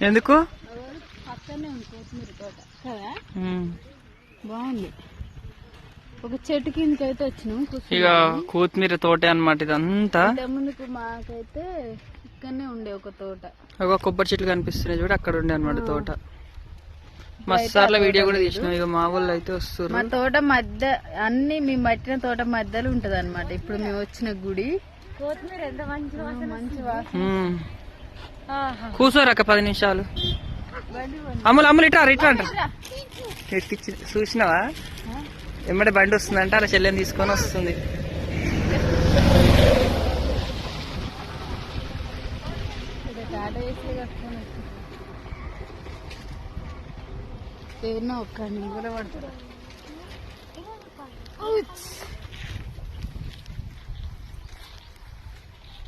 ఎందుకు పక్కనే ఉంది కొత్తిమీర తోట కదా, బాగుంది. ఒక చెట్టు కిందకైతే వచ్చినాం. ఇక కొత్తిమీర తోట అన్నమాట ఇదంతా. ముందుకు మాకైతే ఇక్కడనే ఉండే ఒక తోట, ఒక కొబ్బరి చెట్లు కనిపిస్తున్నాయి చూడు, అక్కడ ఉండే అన్నమాట తోట. మస్తార్ల వీడియో కూడా తీసినాం. ఇక మా వాళ్ళు అయితే వస్తారు. మా తోట మధ్య అన్ని మేము పట్టిన తోట మధ్యలో ఉంటది అనమాట. ఇప్పుడు మేము వచ్చిన గుడి. కొత్తిమీర ఎంత మంచి వాసన. కూర్చోరక్క 10 నిమిషాలు. అమ్ములు ఇట్లా అంటారు. ఎక్కిచ్చి చూసినావా, ఎమ్మడే బండి వస్తుందంటే అలా చెల్లెని తీసుకొని వస్తుంది. ఏమన్నా ఒక్క నిమిషం పడతారా.